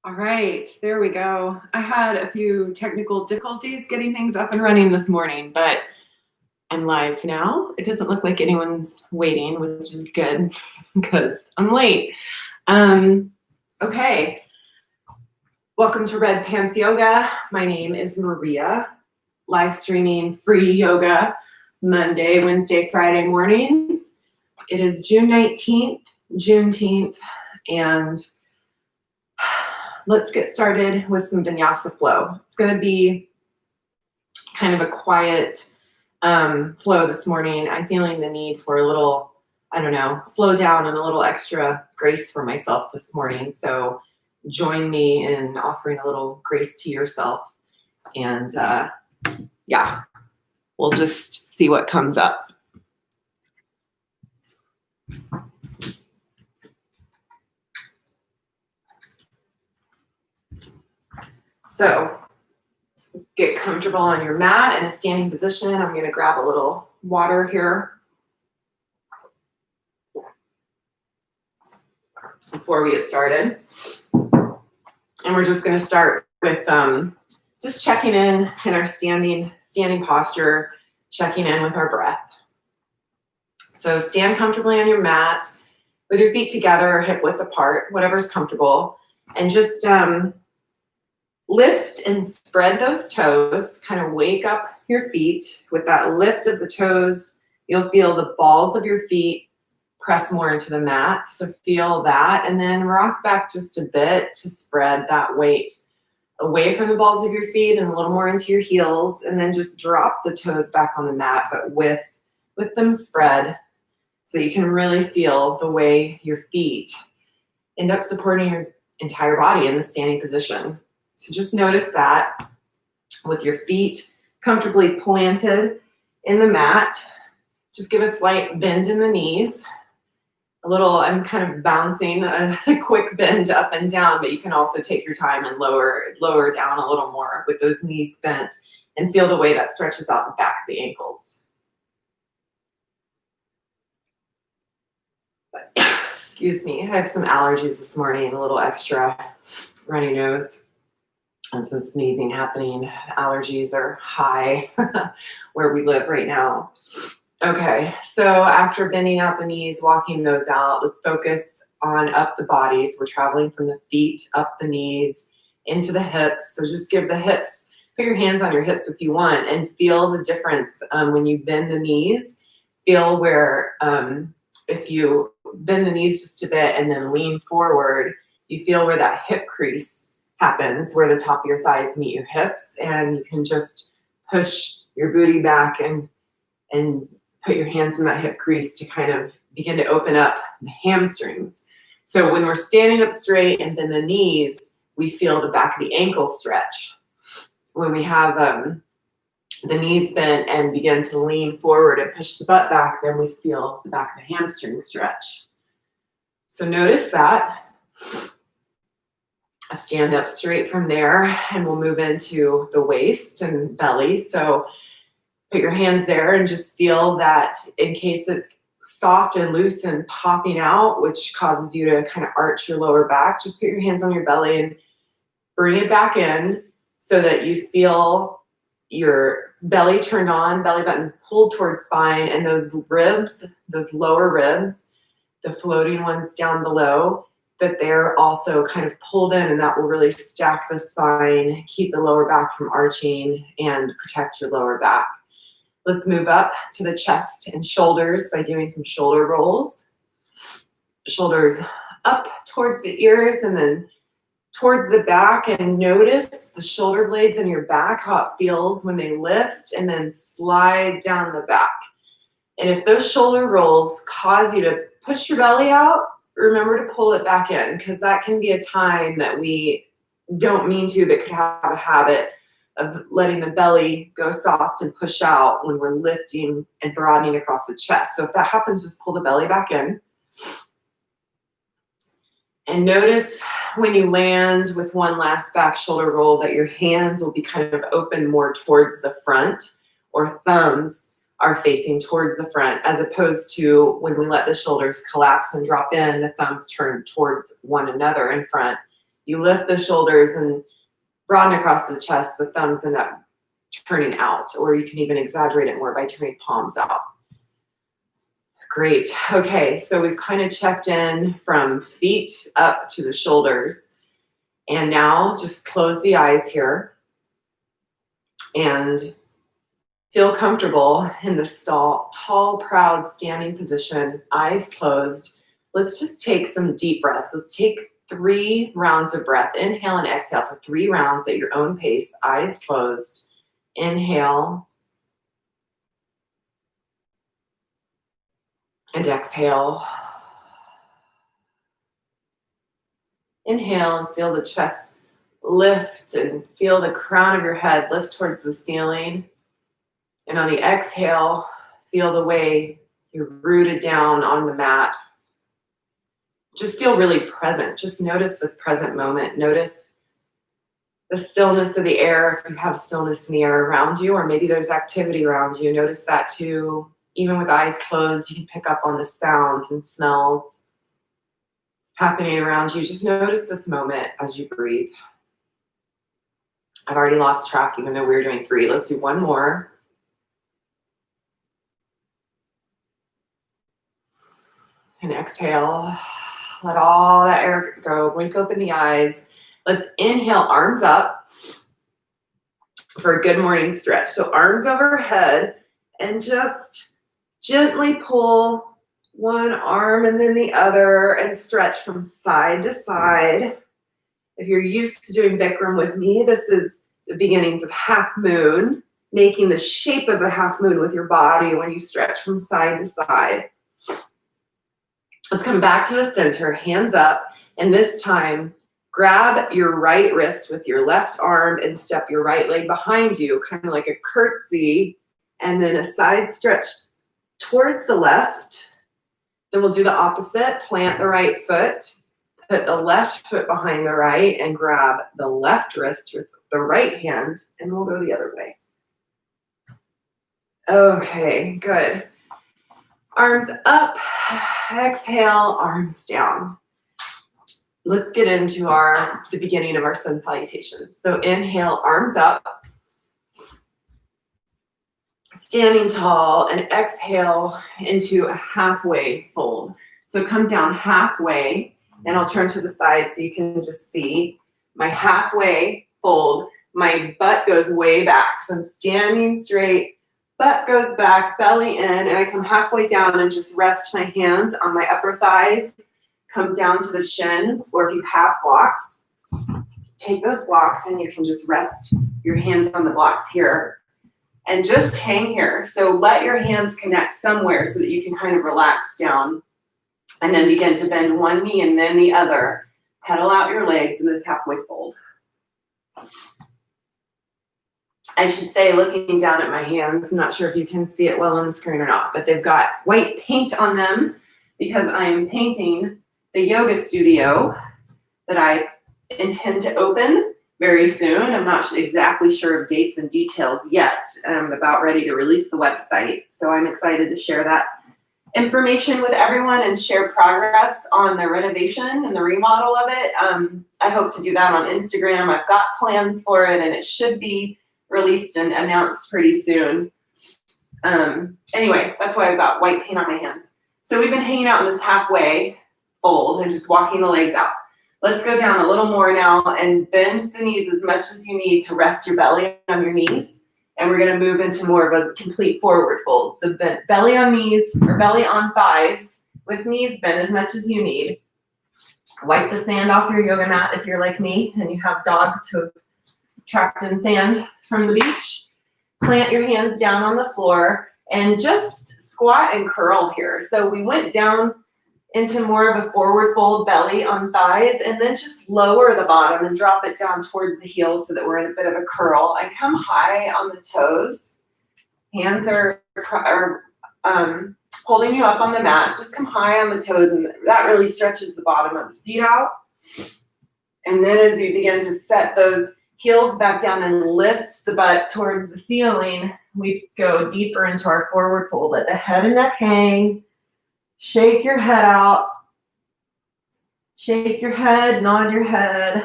All right, there we go. I had a few technical difficulties getting things up and running this morning, but I'm live now. It doesn't look like anyone's waiting, which is good because I'm late. Um, okay, welcome to Red Pants Yoga. My name is Maria, live streaming free yoga Monday, Wednesday, Friday mornings. It is June 19th, Juneteenth, and let's get started with some Vinyasa flow. It's going to be kind of a quiet flow this morning. I'm feeling the need for a little, slow down and a little extra grace for myself this morning. So join me in offering a little grace to yourself. And yeah, we'll just see what comes up. So get comfortable on your mat in a standing position. I'm going to grab a little water here before we get started. And we're just going to start with just checking in our standing posture, checking in with our breath. So stand comfortably on your mat with your feet together, hip width apart, whatever's comfortable, and just lift and spread those toes, kind of wake up your feet. With that lift of the toes, you'll feel the balls of your feet press more into the mat. So feel that, and then rock back just a bit to spread that weight away from the balls of your feet and a little more into your heels, and then just drop the toes back on the mat, but with them spread so you can really feel the way your feet end up supporting your entire body in the standing position. So just notice that with your feet comfortably planted in the mat. Just give a slight bend in the knees. I'm kind of bouncing a quick bend up and down, but you can also take your time and lower down a little more with those knees bent and feel the way that stretches out the back of the ankles. Excuse me, I have some allergies this morning, a little extra runny nose and some sneezing happening. Allergies are high where we live right now. Okay, so after bending out the knees, walking those out, let's focus on up the body. So we're traveling from the feet, up the knees, into the hips. So just give the hips, put your hands on your hips if you want, and feel the difference when you bend the knees. Feel where if you bend the knees just a bit and then lean forward, you feel where that hip crease happens, where the top of your thighs meet your hips, and you can just push your booty back and put your hands in that hip crease to kind of begin to open up the hamstrings. So when we're standing up straight and bend the knees, we feel the back of the ankle stretch. When we have the knees bent and begin to lean forward and push the butt back, then we feel the back of the hamstring stretch. So notice that. Stand up straight from there, and we'll move into the waist and belly. So put your hands there and just feel that in case it's soft and loose and popping out, which causes you to kind of arch your lower back, just put your hands on your belly and bring it back in so that you feel your belly turned on, belly button pulled towards spine, and those ribs, those lower ribs, the floating ones down below, that they're also kind of pulled in, and that will really stack the spine, keep the lower back from arching, and protect your lower back. Let's move up to the chest and shoulders by doing some shoulder rolls. Shoulders up towards the ears and then towards the back, and notice the shoulder blades in your back, how it feels when they lift and then slide down the back. And if those shoulder rolls cause you to push your belly out, remember to pull it back in, because that can be a time that we don't mean to, but could have a habit of letting the belly go soft and push out when we're lifting and broadening across the chest. So if that happens, just pull the belly back in. And notice when you land with one last back shoulder roll that your hands will be kind of open more towards the front, or thumbs are facing towards the front, as opposed to when we let the shoulders collapse and drop in, the thumbs turn towards one another in front. You lift the shoulders and broaden across the chest. The thumbs end up turning out, or you can even exaggerate it more by turning palms out. Great. Okay, so we've kind of checked in from feet up to the shoulders. And now just close the eyes here and feel comfortable in this tall, proud standing position, eyes closed. Let's just take some deep breaths. Let's take 3 rounds of breath. Inhale and exhale for 3 rounds at your own pace, eyes closed. Inhale and exhale. Inhale and feel the chest lift and feel the crown of your head lift towards the ceiling. And on the exhale, feel the way you're rooted down on the mat. Just feel really present. Just notice this present moment. Notice the stillness of the air. If you have stillness in the air around you, or maybe there's activity around you, notice that too. Even with eyes closed, you can pick up on the sounds and smells happening around you. Just notice this moment as you breathe. I've already lost track, even though we were doing 3. Let's do 1 more. And exhale. Let all that air go. Blink open the eyes. Let's inhale, arms up for a good morning stretch. So arms overhead, and just gently pull one arm and then the other and stretch from side to side. If you're used to doing Bikram with me, this is the beginnings of half moon, making the shape of a half moon with your body when you stretch from side to side. Let's come back to the center, hands up, and this time grab your right wrist with your left arm and step your right leg behind you, kind of like a curtsy, and then a side stretch towards the left. Then we'll do the opposite, plant the right foot, put the left foot behind the right, and grab the left wrist with the right hand, and we'll go the other way. Okay, good. Arms up, exhale, arms down. Let's get into the beginning of our sun salutations. So inhale, arms up, standing tall, and exhale into a halfway fold. So come down halfway, and I'll turn to the side so you can just see my halfway fold. My butt goes way back, so I'm standing straight. Butt goes back, belly in, and I come halfway down and just rest my hands on my upper thighs. Come down to the shins, or if you have blocks, take those blocks and you can just rest your hands on the blocks here. And just hang here. So let your hands connect somewhere so that you can kind of relax down. And then begin to bend one knee and then the other. Pedal out your legs in this halfway fold. I should say, looking down at my hands, I'm not sure if you can see it well on the screen or not, but they've got white paint on them because I'm painting the yoga studio that I intend to open very soon. I'm not exactly sure of dates and details yet. I'm about ready to release the website, so I'm excited to share that information with everyone and share progress on the renovation and the remodel of it. I hope to do that on Instagram. I've got plans for it, and it should be released and announced pretty soon. Anyway, that's why I've got white paint on my hands. So we've been hanging out in this halfway fold and just walking the legs out. Let's go down a little more now and bend the knees as much as you need to rest your belly on your knees. And we're going to move into more of a complete forward fold. So bend belly on knees or belly on thighs with knees bent as much as you need. Wipe the sand off your yoga mat if you're like me and you have dogs who have trapped in sand from the beach. Plant your hands down on the floor and just squat and curl here. So we went down into more of a forward fold, belly on thighs, and then just lower the bottom and drop it down towards the heels so that we're in a bit of a curl. I come high on the toes. Hands are holding you up on the mat. Just come high on the toes, and that really stretches the bottom of the feet out. And then as you begin to set those heels back down and lift the butt towards the ceiling, we go deeper into our forward fold. Let the head and neck hang. Shake your head out. Shake your head, nod your head.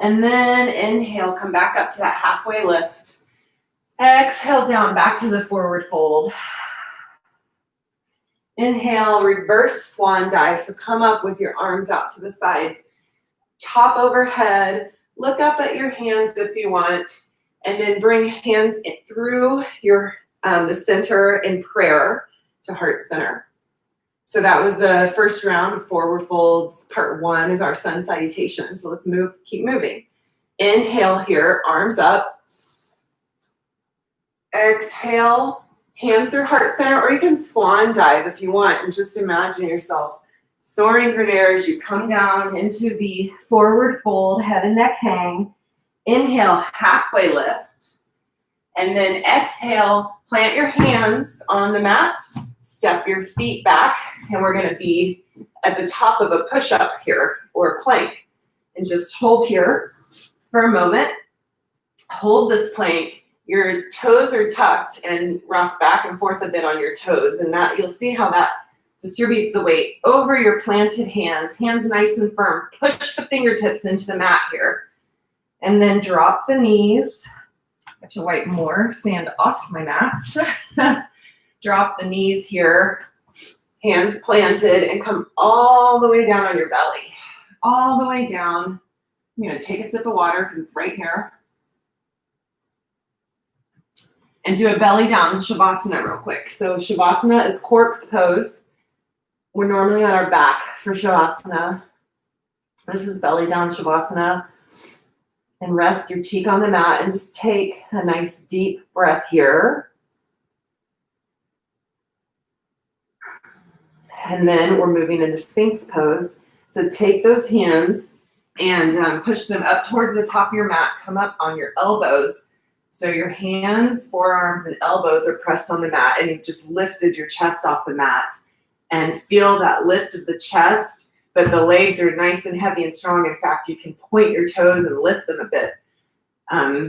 And then inhale, come back up to that halfway lift. Exhale down, back to the forward fold. Inhale, reverse swan dive. So come up with your arms out to the sides. Top overhead, look up at your hands if you want, and then bring hands through your the center in prayer to heart center. So that was the first round of forward folds, part 1 of our sun salutation. So let's keep moving. Inhale here, arms up. Exhale, hands through heart center, or you can swan dive if you want, and just imagine yourself soaring through the air as you come down into the forward fold, head and neck hang. Inhale, halfway lift. And then exhale, plant your hands on the mat, step your feet back, and we're gonna be at the top of a push-up here, or plank. And just hold here for a moment. Hold this plank. Your toes are tucked, and rock back and forth a bit on your toes. And that, you'll see how that distributes the weight over your planted hands. Hands nice and firm. Push the fingertips into the mat here. And then drop the knees. I have to wipe more sand off my mat. Drop the knees here. Hands planted, and come all the way down on your belly. All the way down. I'm going to take a sip of water because it's right here. And do a belly down Shavasana real quick. So Shavasana is corpse pose. We're normally on our back for Shavasana. This is belly down Shavasana. And rest your cheek on the mat and just take a nice deep breath here. And then we're moving into Sphinx pose. So take those hands and push them up towards the top of your mat. Come up on your elbows. So your hands, forearms, and elbows are pressed on the mat, and you've just lifted your chest off the mat. And feel that lift of the chest, but the legs are nice and heavy and strong. In fact, you can point your toes and lift them a bit.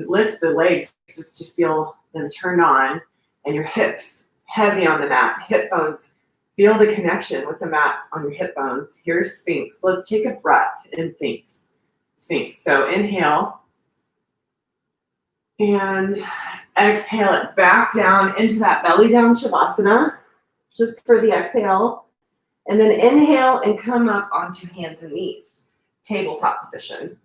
Lift the legs just to feel them turn on, and your hips heavy on the mat. Hip bones, feel the connection with the mat on your hip bones. Here's Sphinx. Let's take a breath in Sphinx. So inhale. And exhale it back down into that belly down Shavasana, just for the exhale. And then inhale and come up onto hands and knees, tabletop position.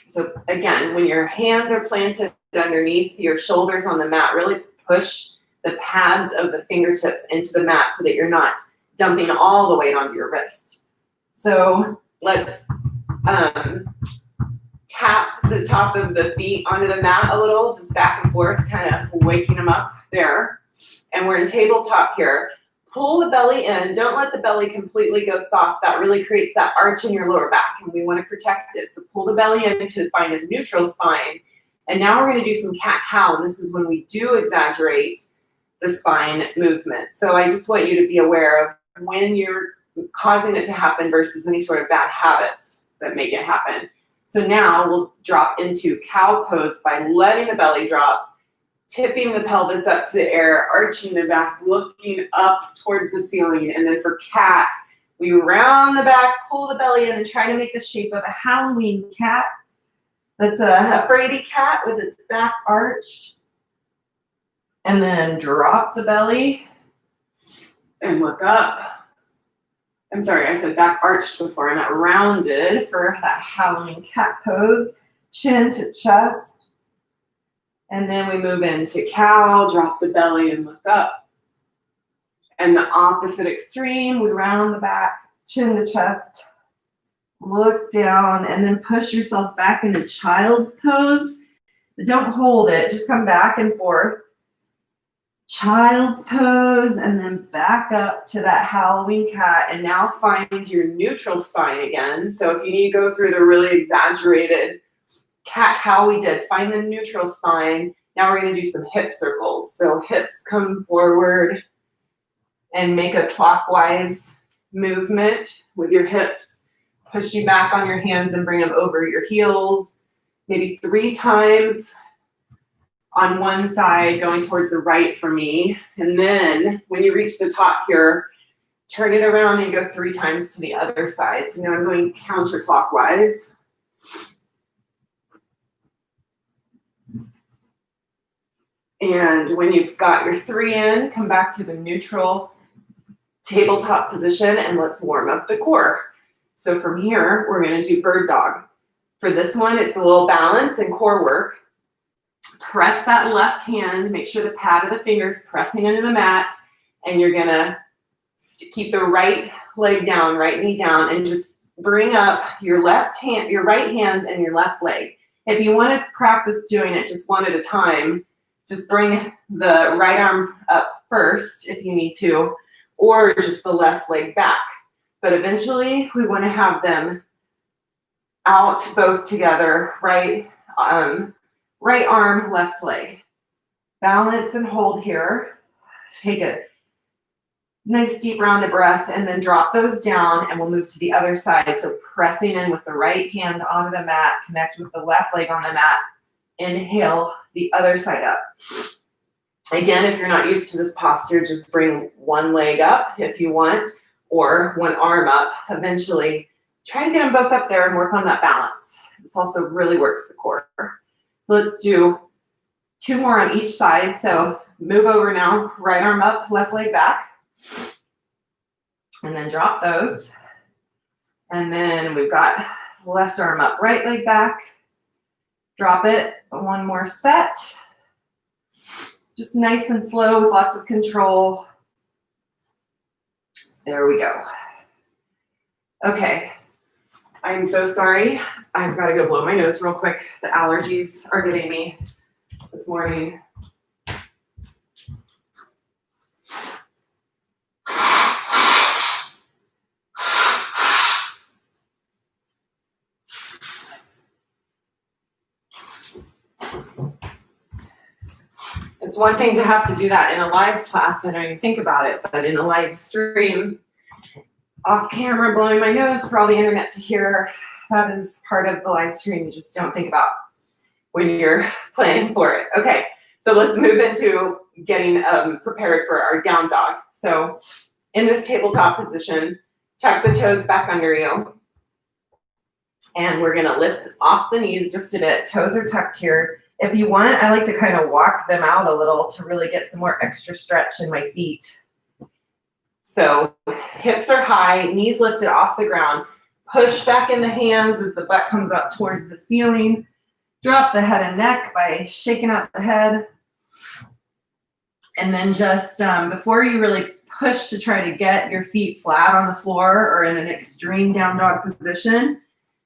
So again, when your hands are planted underneath your shoulders on the mat, really push the pads of the fingertips into the mat so that you're not dumping all the weight onto your wrist. So let's tap the top of the feet onto the mat a little, just back and forth, kind of waking them up there. And we're in tabletop here. Pull the belly in. Don't let the belly completely go soft. That really creates that arch in your lower back, and we want to protect it. So pull the belly in to find a neutral spine. And now we're going to do some cat-cow, and this is when we do exaggerate the spine movement. So I just want you to be aware of when you're causing it to happen versus any sort of bad habits that make it happen. So now we'll drop into cow pose by letting the belly drop, tipping the pelvis up to the air, arching the back, looking up towards the ceiling. And then for cat, we round the back, pull the belly in, and try to make the shape of a Halloween cat. That's a fraidy cat with its back arched. And then drop the belly and look up. I'm sorry, I said back arched before, and that rounded for that Halloween cat pose, chin to chest. And then we move into cow, drop the belly and look up. And the opposite extreme, we round the back, chin to chest, look down, and then push yourself back into child's pose. But don't hold it, just come back and forth. Child's pose, and then back up to that Halloween cat, and now find your neutral spine again. So if you need to go through the really exaggerated cat-cow we did, find the neutral spine. Now we're going to do some hip circles. So hips come forward and make a clockwise movement with your hips. Push you back on your hands and bring them over your heels. Maybe 3 times on one side, going towards the right for me. And then when you reach the top here, turn it around and go 3 times to the other side. So now I'm going counterclockwise. And when you've got your 3 in, come back to the neutral tabletop position and let's warm up the core. So from here, we're gonna do bird dog. For this one, it's a little balance and core work. Press that left hand, make sure the pad of the fingers pressing into the mat, and you're gonna keep the right leg down, right knee down, and just bring up your left hand, your right hand and your left leg. If you wanna practice doing it just one at a time, just bring the right arm up first if you need to, or just the left leg back. But eventually we want to have them out both together, right arm, left leg. Balance and hold here. Take a nice deep round of breath and then drop those down and we'll move to the other side. So pressing in with the right hand onto the mat, connect with the left leg on the mat. Inhale the other side up. Again, if you're not used to this posture, just bring one leg up if you want, or one arm up. Eventually, try to get them both up there and work on that balance. This also really works the core. Let's do 2 more on each side. So move over now, right arm up, left leg back. And then drop those. And then we've got left arm up, right leg back. Drop it, 1 more set. Just nice and slow with lots of control. There we go. Okay, I'm so sorry. I've got to go blow my nose real quick. The allergies are getting me this morning. It's one thing to have to do that in a live class, I don't even think about it, but in a live stream, off camera, blowing my nose for all the internet to hear, that is part of the live stream you just don't think about when you're planning for it. Okay, so let's move into getting prepared for our down dog. So in this tabletop position, tuck the toes back under you. And we're gonna lift off the knees just a bit. Toes are tucked here. If you want, I like to kind of walk them out a little to really get some more extra stretch in my feet. So hips are high, knees lifted off the ground. Push back in the hands as the butt comes up towards the ceiling. Drop the head and neck by shaking out the head. And then just before you really push to try to get your feet flat on the floor or in an extreme down dog position,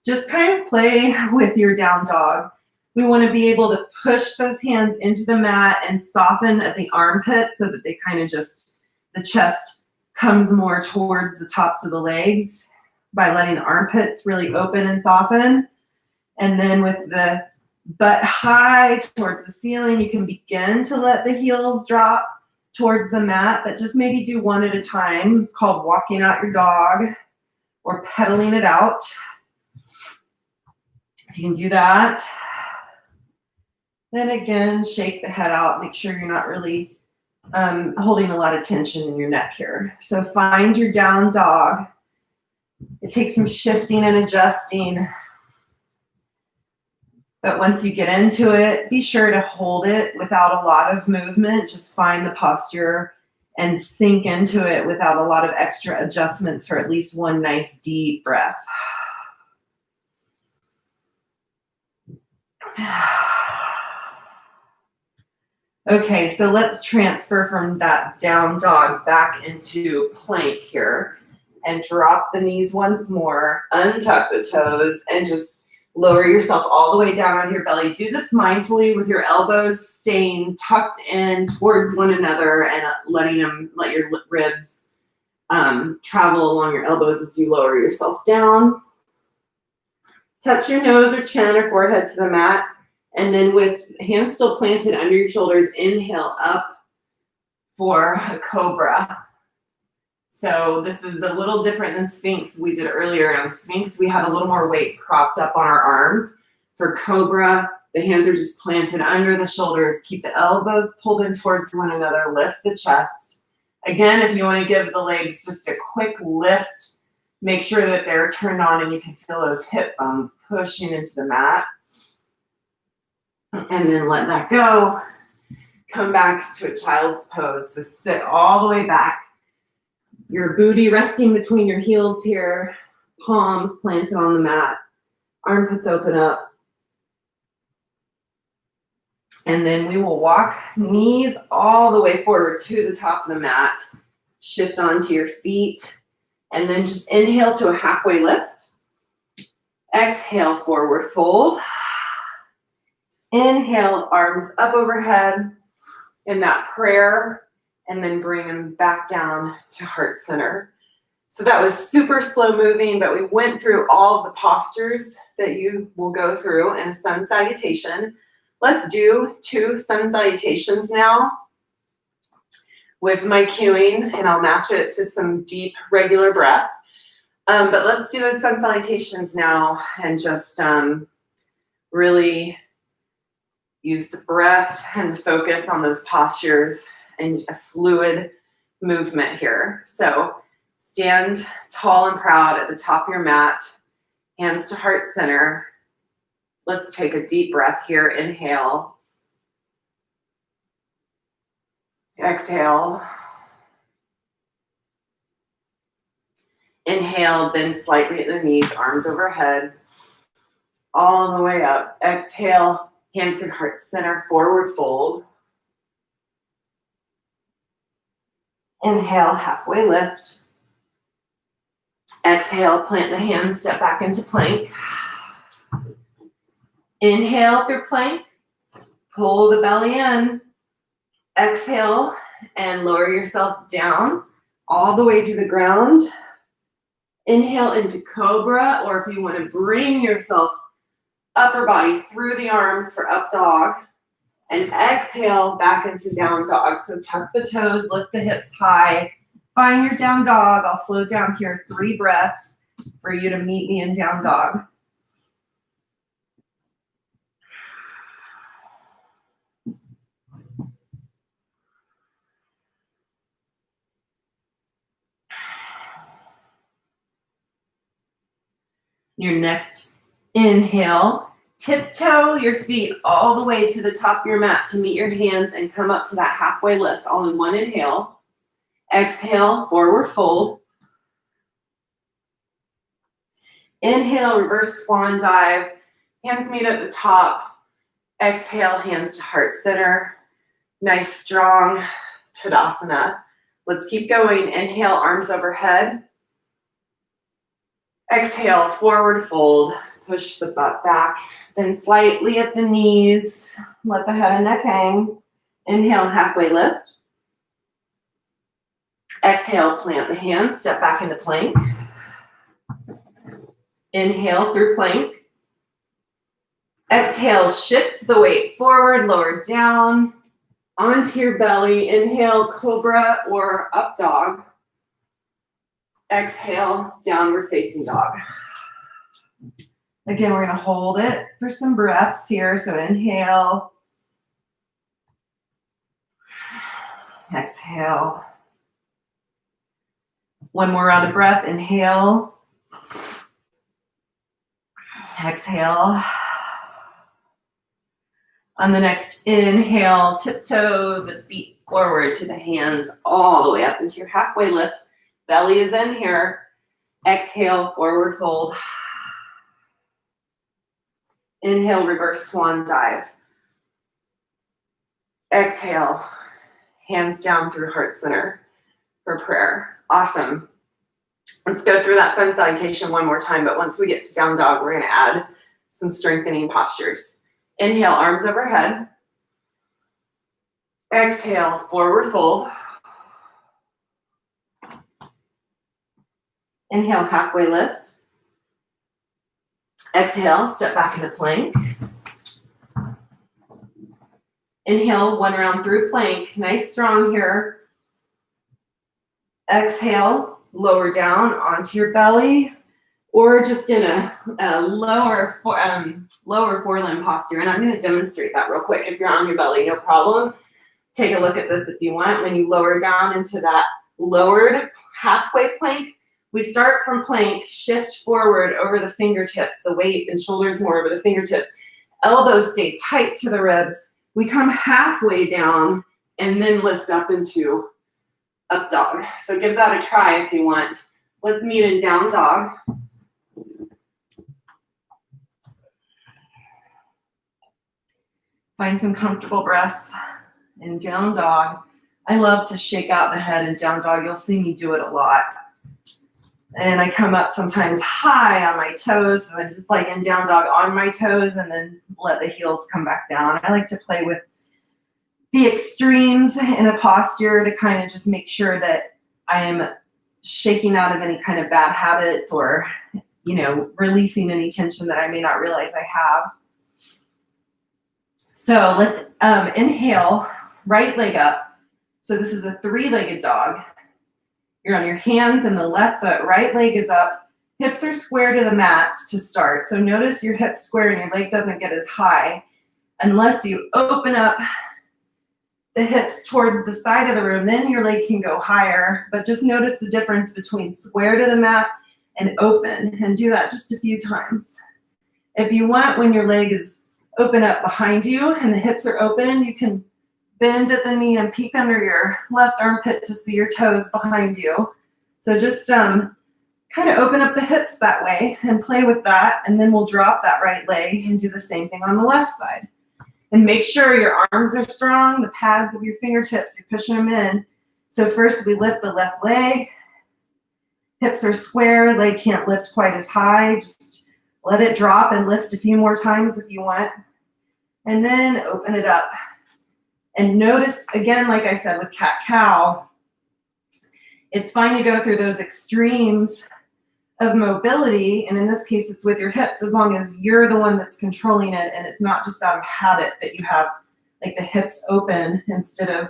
just kind of play with your down dog. We want to be able to push those hands into the mat and soften at the armpit so that they kind of just, the chest comes more towards the tops of the legs by letting the armpits really open and soften. And then with the butt high towards the ceiling, you can begin to let the heels drop towards the mat, but just maybe do 1 at a time. It's called walking out your dog or pedaling it out. So you can do that. Then again, shake the head out. Make sure you're not really holding a lot of tension in your neck here. So find your down dog. It takes some shifting and adjusting. But once you get into it, be sure to hold it without a lot of movement. Just find the posture and sink into it without a lot of extra adjustments for at least 1 nice deep breath. Okay, so let's transfer from that down dog back into plank here and drop the knees once more, untuck the toes, and just lower yourself all the way down on your belly. Do this mindfully with your elbows staying tucked in towards one another and let your ribs travel along your elbows as you lower yourself down. Touch your nose or chin or forehead to the mat. And then with hands still planted under your shoulders, inhale up for a cobra. So this is a little different than Sphinx we did earlier. On Sphinx, we had a little more weight propped up on our arms. For cobra, the hands are just planted under the shoulders. Keep the elbows pulled in towards one another. Lift the chest. Again, if you want to give the legs just a quick lift Make sure that they're turned on and you can feel those hip bones pushing into the mat. And then let that go. Come back to a child's pose. So sit all the way back. Your booty resting between your heels here. Palms planted on the mat. Armpits open up. And then we will walk knees all the way forward to the top of the mat. Shift onto your feet. And then just inhale to a halfway lift. Exhale, forward fold. Inhale, arms up overhead in that prayer. And then bring them back down to heart center. So that was super slow moving, but we went through all of the postures that you will go through in a sun salutation. Let's do 2 sun salutations now with my cueing, and I'll match it to some deep, regular breath. But let's do those sun salutations now and just really use the breath and the focus on those postures and a fluid movement here. So stand tall and proud at the top of your mat, hands to heart center. Let's take a deep breath here. Inhale. Exhale. Inhale, bend slightly at the knees, arms overhead, all the way up. Exhale, hands to heart center, forward fold. Inhale, halfway lift. Exhale, plant the hands, step back into plank. Inhale through plank, pull the belly in. Exhale and lower yourself down all the way to the ground. Inhale into cobra, or if you want to bring yourself upper body through the arms for up dog. And exhale back into down dog. So tuck the toes, lift the hips high. Find your down dog. I'll slow down here 3 breaths for you to meet me in down dog. Your next inhale, tiptoe your feet all the way to the top of your mat to meet your hands and come up to that halfway lift, all in one inhale. Exhale, forward fold. Inhale, reverse swan dive. Hands meet at the top. Exhale, hands to heart center. Nice, strong Tadasana. Let's keep going. Inhale, arms overhead. Exhale, forward fold. Push the butt back. Bend slightly at the knees. Let the head and neck hang. Inhale, halfway lift. Exhale, plant the hands. Step back into plank. Inhale through plank. Exhale, shift the weight forward, lower down, onto your belly. Inhale, cobra or up dog. Exhale, downward facing dog. Again, we're going to hold it for some breaths here. So inhale. Exhale. One more round of breath. Inhale. Exhale. On the next inhale, tiptoe the feet forward to the hands all the way up into your halfway lift. Belly is in here. Exhale, forward fold. Inhale, reverse swan dive. Exhale, hands down through heart center for prayer. Awesome. Let's go through that sun salutation one more time, but once we get to down dog, we're going to add some strengthening postures. Inhale, arms overhead. Exhale, forward fold. Inhale, halfway lift. Exhale, step back into plank. Inhale, one round through plank. Nice, strong here. Exhale, lower down onto your belly, or just in a lower forelimb posture. And I'm going to demonstrate that real quick. If you're on your belly, no problem. Take a look at this if you want. When you lower down into that lowered halfway plank, We start from plank, shift forward over the fingertips, the weight and shoulders more over the fingertips. Elbows stay tight to the ribs. We come halfway down and then lift up into up dog. So give that a try if you want. Let's meet in down dog. Find some comfortable breaths in down dog. I love to shake out the head in down dog. You'll see me do it a lot. And I come up sometimes high on my toes, so I'm just like in down dog on my toes and then let the heels come back down. I like to play with the extremes in a posture to kind of just make sure that I am shaking out of any kind of bad habits or, you know, releasing any tension that I may not realize I have. So let's inhale, right leg up. So this is a three-legged dog. You're on your hands and the left foot, right leg is up. Hips are square to the mat to start. So notice your hips square and your leg doesn't get as high unless you open up the hips towards the side of the room. Then your leg can go higher, but just notice the difference between square to the mat and open, and do that just a few times. If you want, when your leg is open up behind you and the hips are open, you can bend at the knee and peek under your left armpit to see your toes behind you. So just kind of open up the hips that way and play with that, and then we'll drop that right leg and do the same thing on the left side. And make sure your arms are strong, the pads of your fingertips, you're pushing them in. So first we lift the left leg, hips are square, leg can't lift quite as high, just let it drop and lift a few more times if you want. And then open it up. And notice, again, like I said with cat-cow, it's fine to go through those extremes of mobility, and in this case it's with your hips, as long as you're the one that's controlling it and it's not just out of habit that you have like the hips open instead of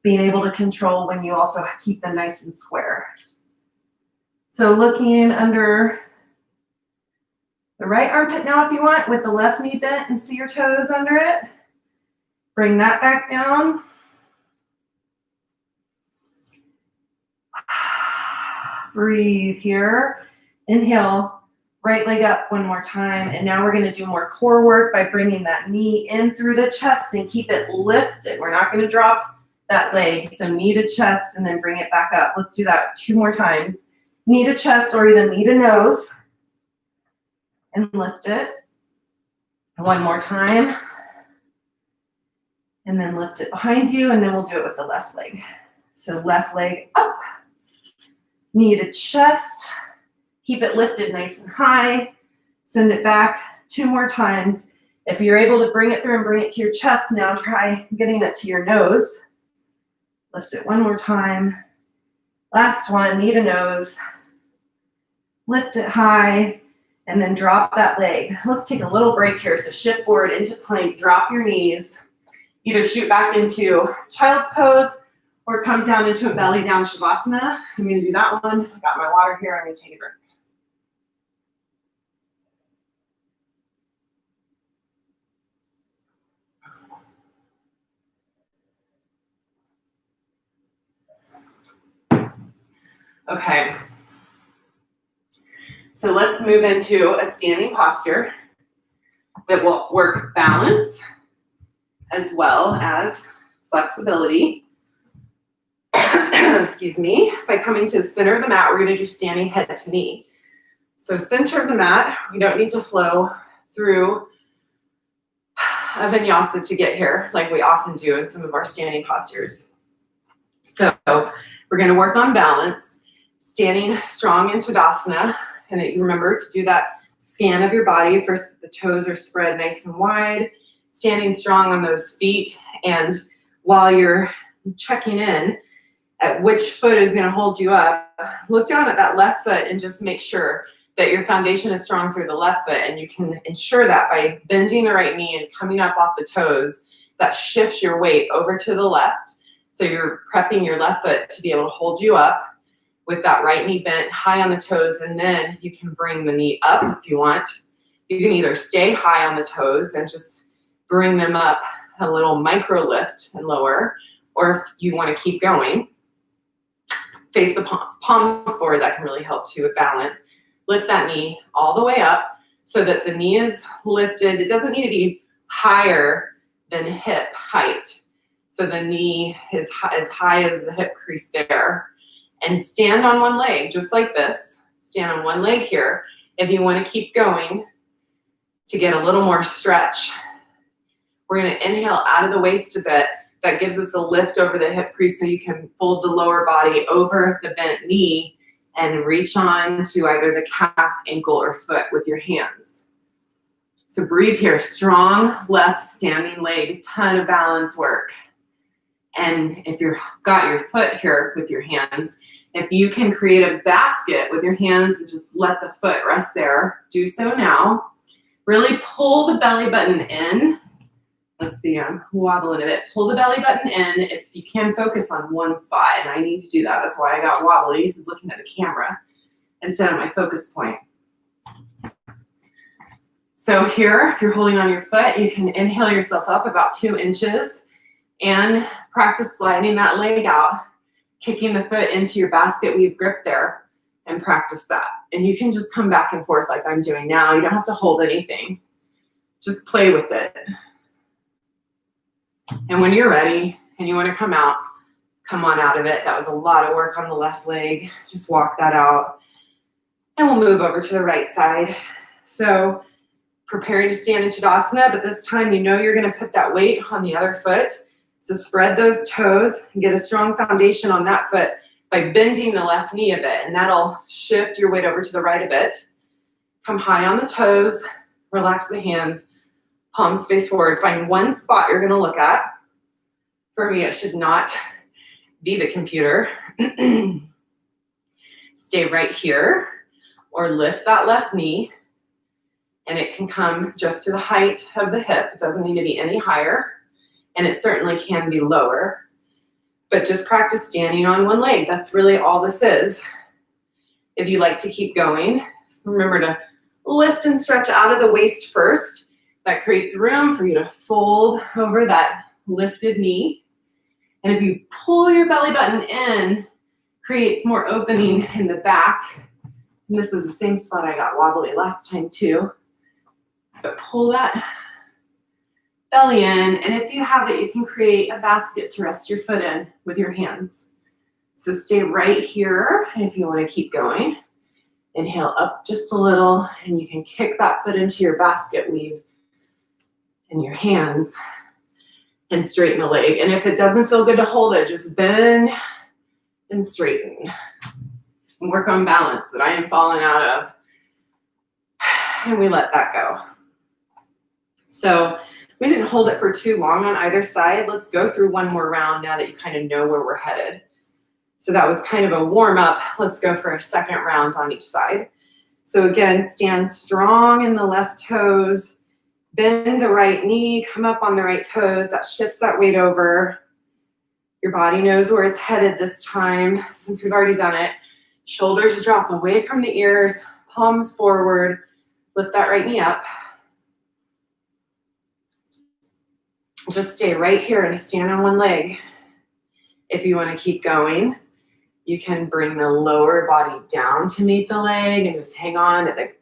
being able to control when you also keep them nice and square. So looking under the right armpit now if you want, with the left knee bent and see your toes under it. Bring that back down. Breathe here. Inhale, right leg up one more time. And now we're going to do more core work by bringing that knee in through the chest and keep it lifted. We're not going to drop that leg. So knee to chest and then bring it back up. Let's do that 2 more times. Knee to chest or even knee to nose. And lift it. 1 more time. And then lift it behind you, and then we'll do it with the left leg. So left leg up, knee to chest, keep it lifted nice and high, send it back 2 more times. If you're able to bring it through and bring it to your chest, now try getting it to your nose. Lift it 1 more time. Last one, knee to nose, lift it high, and then drop that leg. Let's take a little break here. So shift forward into plank, drop your knees. Either shoot back into child's pose or come down into a belly down shavasana. I'm going to do that one. I got my water here. I'm going to take a drink. Okay. So let's move into a standing posture that will work balance as well as flexibility. Excuse me. By coming to the center of the mat, we're going to do standing head to knee. So center of the mat, we don't need to flow through a vinyasa to get here like we often do in some of our standing postures. So we're going to work on balance, standing strong in Tadasana. And you remember to do that scan of your body. First, the toes are spread nice and wide, standing strong on those feet. And while you're checking in at which foot is going to hold you up, look down at that left foot and just make sure that your foundation is strong through the left foot. And you can ensure that by bending the right knee and coming up off the toes, that shifts your weight over to the left. So you're prepping your left foot to be able to hold you up with that right knee bent high on the toes, and then you can bring the knee up if you want. You can either stay high on the toes and just bring them up a little micro lift and lower, or if you want to keep going. face the palms forward. That can really help too with balance. Lift that knee all the way up so that the knee is lifted. It doesn't need to be higher than hip height. So the knee is as high as the hip crease there. And stand on one leg, just like this. Stand on one leg here. If you want to keep going to get a little more stretch, we're going to inhale out of the waist a bit. That gives us a lift over the hip crease so you can fold the lower body over the bent knee and reach on to either the calf, ankle, or foot with your hands. So breathe here. Strong left standing leg, ton of balance work. And if you've got your foot here with your hands, if you can create a basket with your hands and just let the foot rest there, do so now. Really pull the belly button in. Let's see, I'm wobbling a bit. Pull the belly button in. If you can, focus on one spot, and I need to do that. That's why I got wobbly, is looking at the camera instead of my focus point. So here, if you're holding on your foot, you can inhale yourself up about 2 inches and practice sliding that leg out, kicking the foot into your basket weave grip there, and practice that. And you can just come back and forth like I'm doing now. You don't have to hold anything. Just play with it. And when you're ready and you want to come on out of it. That was a lot of work on the left leg. Just walk that out. And we'll move over to the right side. So preparing to stand in Tadasana, but this time you know you're going to put that weight on the other foot. So spread those toes and get a strong foundation on that foot by bending the left knee a bit. And that'll shift your weight over to the right a bit. Come high on the toes. Relax the hands. Palms face forward. Find one spot you're going to look at. For me, it should not be the computer. Stay right here or lift that left knee. And it can come just to the height of the hip. It doesn't need to be any higher. And it certainly can be lower. But just practice standing on one leg. That's really all this is. If you like to keep going, remember to lift and stretch out of the waist first. That creates room for you to fold over that lifted knee. And if you pull your belly button in, creates more opening in the back. And this is the same spot I got wobbly last time too. But pull that belly in. And if you have it, you can create a basket to rest your foot in with your hands. So stay right here. And if you want to keep going, inhale up just a little. And you can kick that foot into your basket weave in your hands and straighten the leg. And if it doesn't feel good to hold it, just bend and straighten and work on balance that I am falling out of. And we let that go. So we didn't hold it for too long on either side. Let's go through one more round now that you kind of know where we're headed. So that was kind of a warm up. Let's go for a second round on each side. So again, stand strong in the left toes. Bend the right knee, come up on the right toes. That shifts that weight over. Your body knows where it's headed this time since we've already done it. Shoulders drop away from the ears, palms forward. Lift that right knee up. Just stay right here and stand on one leg. If you want to keep going, you can bring the lower body down to meet the leg and just hang on to the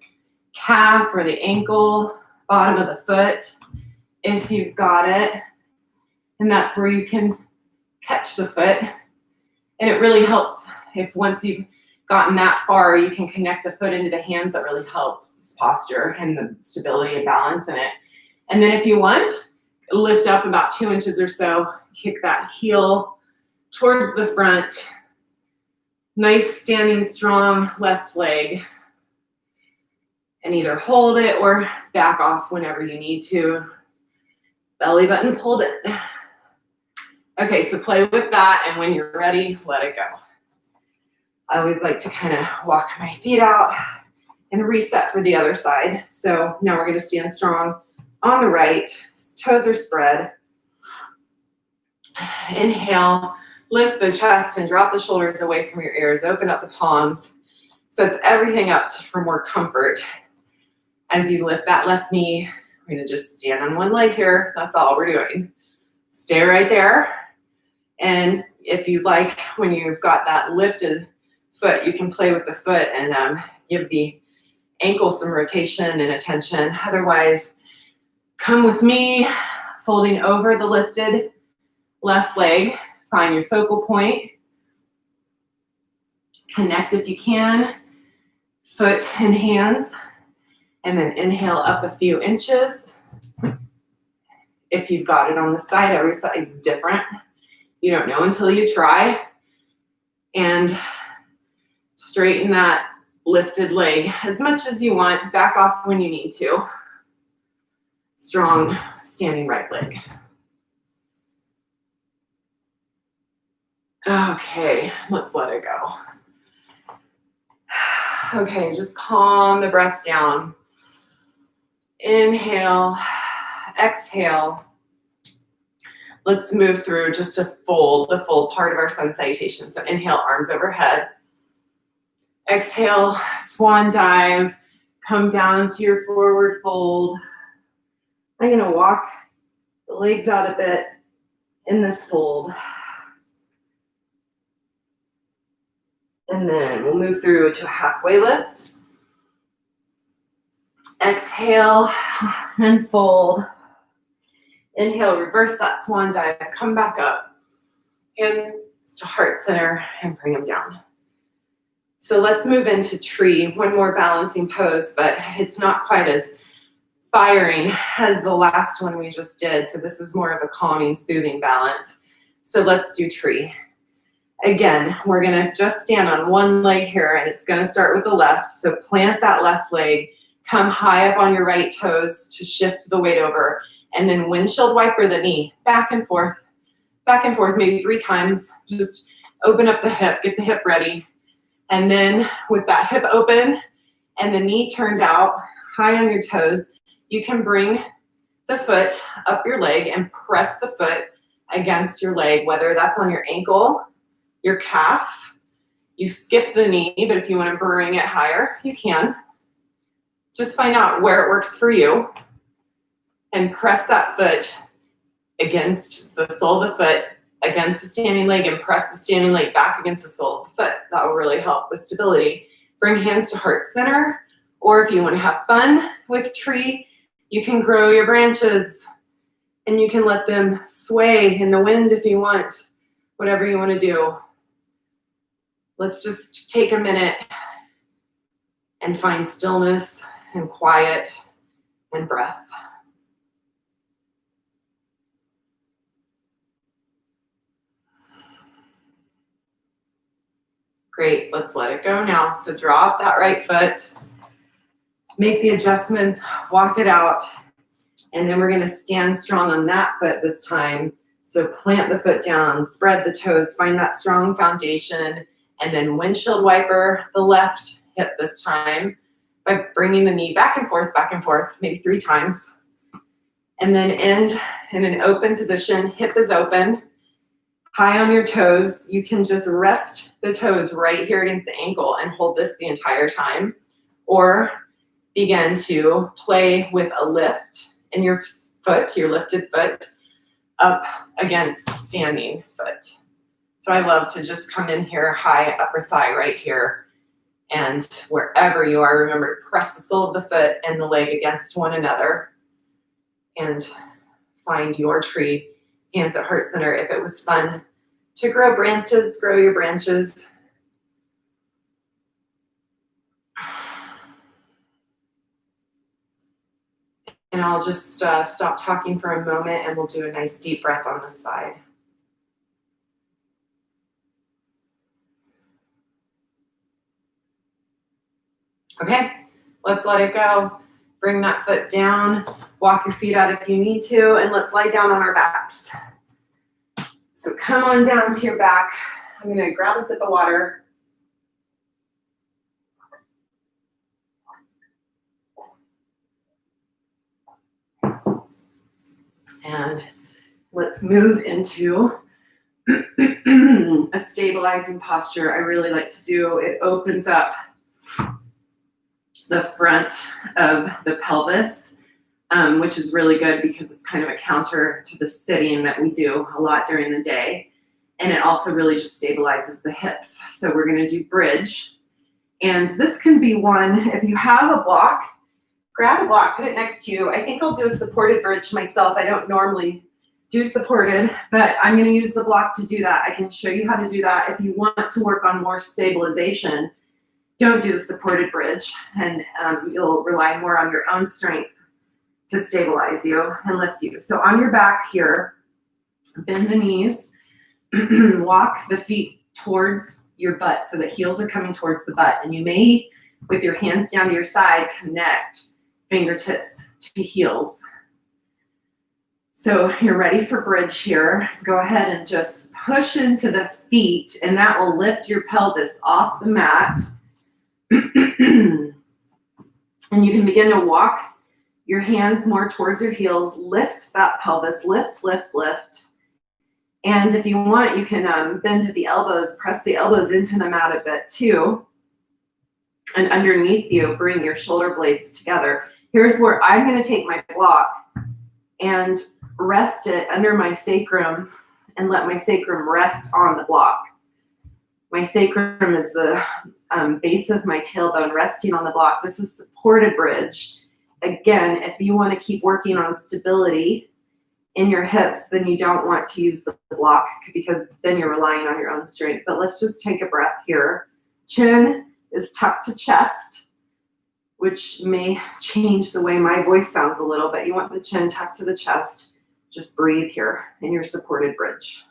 calf or the ankle. Bottom of the foot, if you've got it. And that's where you can catch the foot. And it really helps if once you've gotten that far, you can connect the foot into the hands. That really helps this posture and the stability and balance in it. And then if you want, lift up about 2 inches or so, kick that heel towards the front. Nice standing strong left leg. And either hold it or back off whenever you need to. Belly button pulled in. Okay, so play with that, and when you're ready, let it go. I always like to kind of walk my feet out and reset for the other side. So now we're going to stand strong on the right. Toes are spread. Inhale, lift the chest and drop the shoulders away from your ears. Open up the palms. Sets everything up for more comfort. As you lift that left knee, we're going to just stand on one leg here. That's all we're doing. Stay right there. And if you like, when you've got that lifted foot. You can play with the foot and give the ankle some rotation and attention. Otherwise, come with me, folding over the lifted left leg. Find your focal point. Connect if you can, foot and hands, and then inhale up a few inches. If you've got it on the side, every side is different. You don't know until you try. And straighten that lifted leg as much as you want. Back off when you need to. Strong standing right leg. Okay, let's let it go. Okay, just calm the breath down. Inhale, exhale. Let's move through just to fold, the fold part of our sun salutation. So inhale, arms overhead. Exhale, swan dive. Come down to your forward fold. I'm gonna walk the legs out a bit in this fold. And then we'll move through to a halfway lift. Exhale and fold. Inhale, reverse that swan dive, come back up. Hands to heart center and bring them down. So let's move into tree, one more balancing pose, but it's not quite as firing as the last one we just did. So this is more of a calming, soothing balance. So let's do tree. Again, we're gonna just stand on one leg here and it's gonna start with the left. So plant that left leg, come high up on your right toes to shift the weight over, and then windshield wiper the knee, back and forth, maybe 3 times. Just open up the hip, get the hip ready. And then with that hip open and the knee turned out, high on your toes, you can bring the foot up your leg and press the foot against your leg, whether that's on your ankle, your calf. You skip the knee, but if you want to bring it higher, you can. Just find out where it works for you and press that foot against the sole of the foot, against the standing leg, and press the standing leg back against the sole of the foot. That will really help with stability. Bring hands to heart center, or if you want to have fun with tree, you can grow your branches and you can let them sway in the wind if you want, whatever you want to do. Let's just take a minute and find stillness and quiet and breath. Great, let's let it go now. So drop that right foot, make the adjustments, walk it out, and then we're gonna stand strong on that foot this time. So plant the foot down, spread the toes, find that strong foundation, and then windshield wiper the left hip this time by bringing the knee back and forth, maybe 3 times. And then end in an open position, hip is open, high on your toes. You can just rest the toes right here against the ankle and hold this the entire time, or begin to play with a lift in your foot, your lifted foot, up against standing foot. So I love to just come in here, high upper thigh right here, and wherever you are, remember to press the sole of the foot and the leg against one another and find your tree. Hands at heart center. If it was fun to grow branches, grow your branches. And I'll just stop talking for a moment and we'll do a nice deep breath on this side. Okay, let's let it go. Bring that foot down, walk your feet out if you need to, and let's lie down on our backs. So come on down to your back. I'm gonna grab a sip of water. And let's move into a stabilizing posture. I really like to do. It opens up the front of the pelvis, which is really good because it's kind of a counter to the sitting that we do a lot during the day. and it also really just stabilizes the hips. So we're gonna do bridge. And this can be one, if you have a block, grab a block, put it next to you. I think I'll do a supported bridge myself. I don't normally do supported, but I'm gonna use the block to do that. I can show you how to do that. If you want to work on more stabilization, don't do the supported bridge, and you'll rely more on your own strength to stabilize you and lift you. So on your back here, bend the knees, walk the feet towards your butt so the heels are coming towards the butt. And you may, with your hands down to your side, connect fingertips to heels. So you're ready for bridge here. Go ahead and just push into the feet, and that will lift your pelvis off the mat. And you can begin to walk your hands more towards your heels. Lift that pelvis, lift, lift, lift. And if you want, you can bend at the elbows, press the elbows into the mat a bit too. And underneath you, bring your shoulder blades together. Here's where I'm going to take my block and rest it under my sacrum and let my sacrum rest on the block. My sacrum is the base of my tailbone resting on the block. This is supported bridge. Again, if you want to keep working on stability in your hips, then you don't want to use the block because then you're relying on your own strength. But let's just take a breath here. Chin is tucked to chest, which may change the way my voice sounds a little, but you want the chin tucked to the chest. Just breathe here in your supported bridge.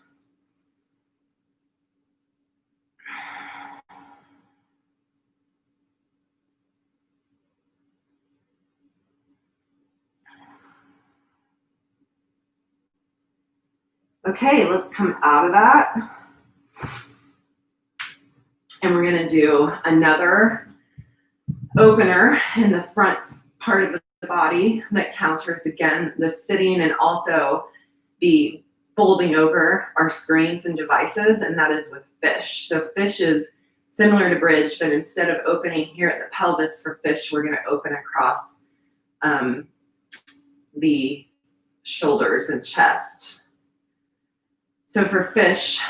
Okay, let's come out of that. And we're gonna do another opener in the front part of the body that counters again the sitting and also the folding over our screens and devices, and that is with fish. So fish is similar to bridge, but instead of opening here at the pelvis for fish, we're gonna open across the shoulders and chest. So for fish,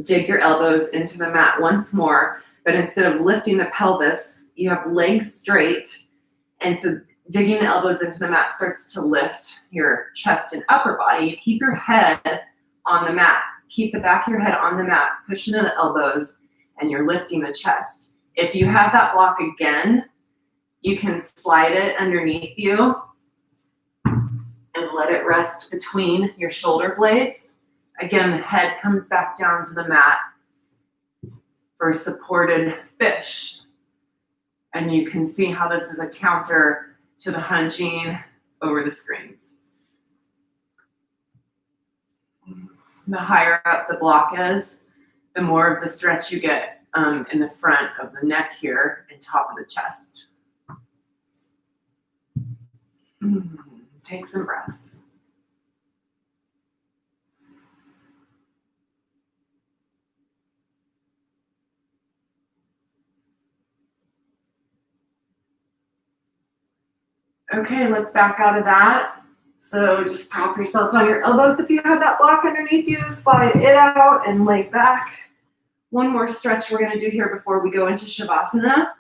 dig your elbows into the mat once more, but instead of lifting the pelvis, you have legs straight. And so digging the elbows into the mat starts to lift your chest and upper body. You keep your head on the mat. Keep the back of your head on the mat, push into the elbows, and you're lifting the chest. If you have that block again, you can slide it underneath you and let it rest between your shoulder blades. Again, the head comes back down to the mat for supported fish. And you can see how this is a counter to the hunching over the screens. The higher up the block is, the more of the stretch you get in the front of the neck here and top of the chest. Take some breaths. Okay, let's back out of that. So just prop yourself on your elbows if you have that block underneath you. Slide it out and lay back. One more stretch we're going to do here before we go into Shavasana.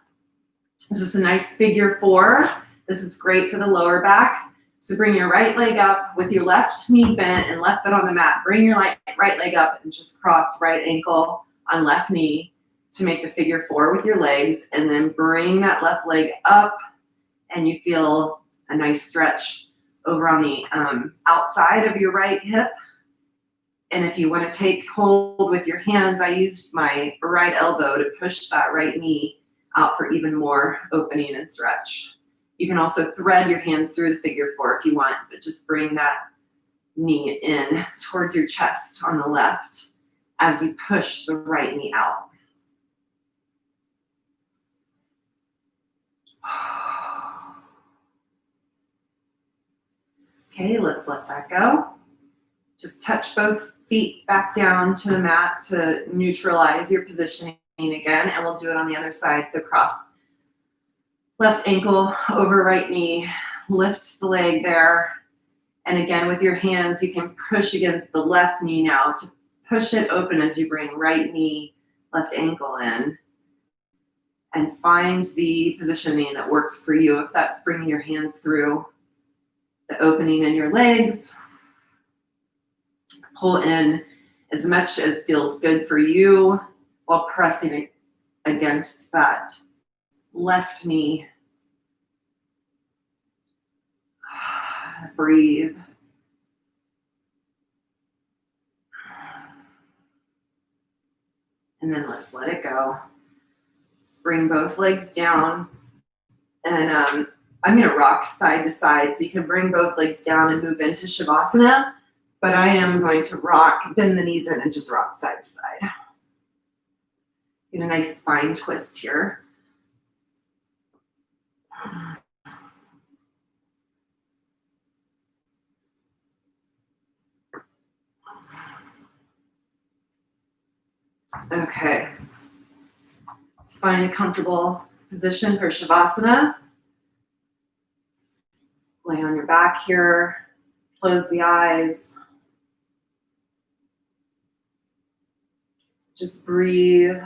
It's just a nice figure four. This is great for the lower back. So bring your right leg up with your left knee bent and left foot on the mat. Bring your right leg up and just cross right ankle on left knee to make the figure four with your legs. And then bring that left leg up and you feel a nice stretch over on the outside of your right hip. And if you want to take hold with your hands, I used my right elbow to push that right knee out for even more opening and stretch. You can also thread your hands through the figure four if you want, but just bring that knee in towards your chest on the left as you push the right knee out. Okay, let's let that go. Just touch both feet back down to the mat to neutralize your positioning again, and we'll do it on the other side. So cross left ankle over right knee, lift the leg there, And again, with your hands, you can push against the left knee now to push it open as you bring right knee, left ankle in. And find the positioning that works for you. If that's bringing your hands through the opening in your legs, pull in as much as feels good for you while pressing against that left knee. Breathe. And then let's let it go. Bring both legs down. And I'm going to rock side to side. So you can bring both legs down and move into Shavasana. But I am going to rock, bend the knees in, and just rock side to side. Get a nice spine twist here. Okay. Let's find a comfortable position for Shavasana. Lay on your back here. Close the eyes. Just breathe.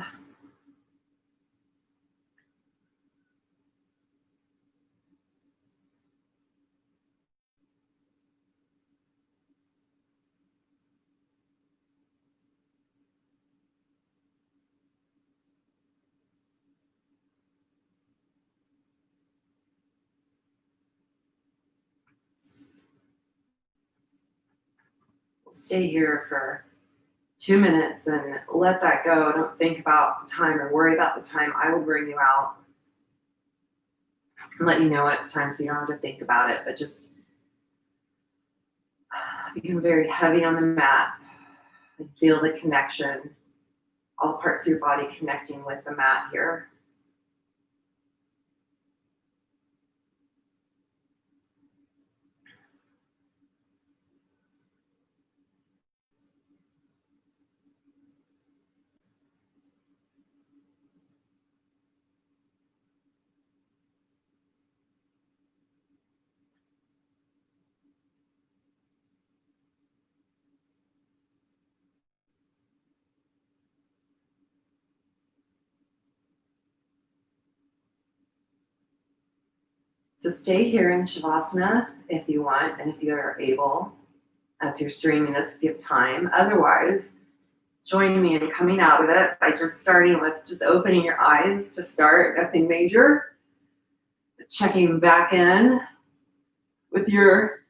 Stay here for 2 minutes and let that go. Don't think about the time or worry about the time. I will bring you out and let you know when it's time so you don't have to think about it, but just become very heavy on the mat and feel the connection, all parts of your body connecting with the mat here. So stay here in Shavasana if you want and if you're able as you're streaming this, if you have time. Otherwise, join me in coming out of it by just starting with just opening your eyes to start, nothing major. Checking back in with your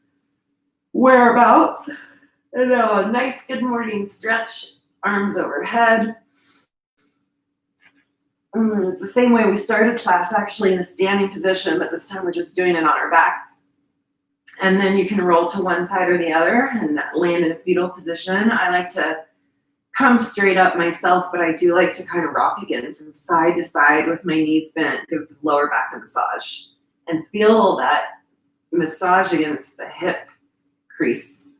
whereabouts. And a nice good morning stretch, arms overhead. It's the same way we started class, actually, in a standing position, but this time we're just doing it on our backs. And then you can roll to one side or the other and land in a fetal position. I like to come straight up myself, but I do like to kind of rock again from side to side with my knees bent, give the lower back a massage. And feel that massage against the hip crease,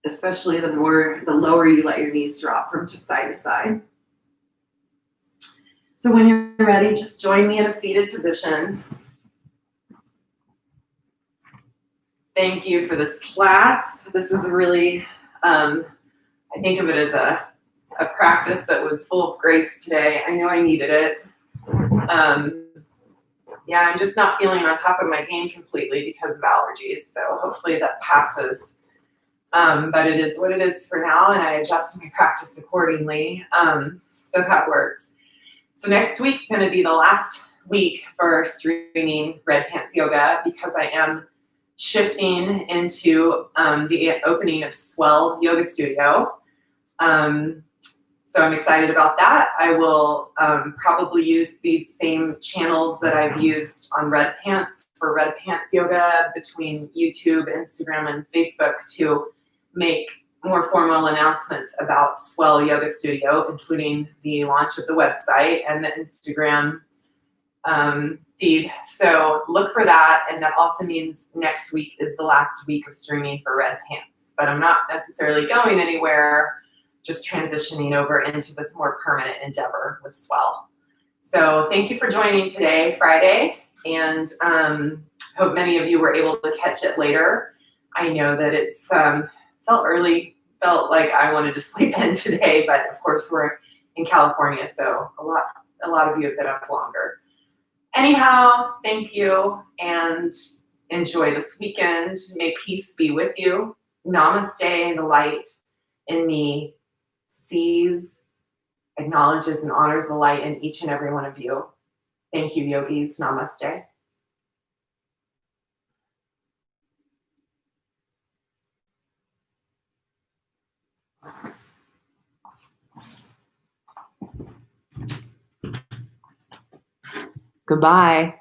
especially the lower you let your knees drop from just side to side. So when you're ready, just join me in a seated position. Thank you for this class. This was a really, I think of it as a practice that was full of grace today. I know I needed it. Yeah, I'm just not feeling on top of my game completely because of allergies. So hopefully that passes. But it is what it is for now, and I adjust my practice accordingly. So that works. So next week's going to be the last week for streaming Red Pants Yoga because I am shifting into the opening of Swell Yoga Studio. So I'm excited about that. I will probably use these same channels that I've used on Red Pants for Red Pants Yoga between YouTube, Instagram, and Facebook to make more formal announcements about Swell Yoga Studio, including the launch of the website and the Instagram feed. So look for that. And that also means next week is the last week of streaming for Red Pants. But I'm not necessarily going anywhere, just transitioning over into this more permanent endeavor with Swell. So thank you for joining today, Friday, and hope many of you were able to catch it later. I know that it's felt like I wanted to sleep in today, but of course we're in California, so a lot of you have been up longer. Anyhow, thank you and enjoy this weekend. May peace be with you. Namaste, and the light in me sees, acknowledges, and honors the light in each and every one of you. Thank you, yogis. Namaste. Goodbye.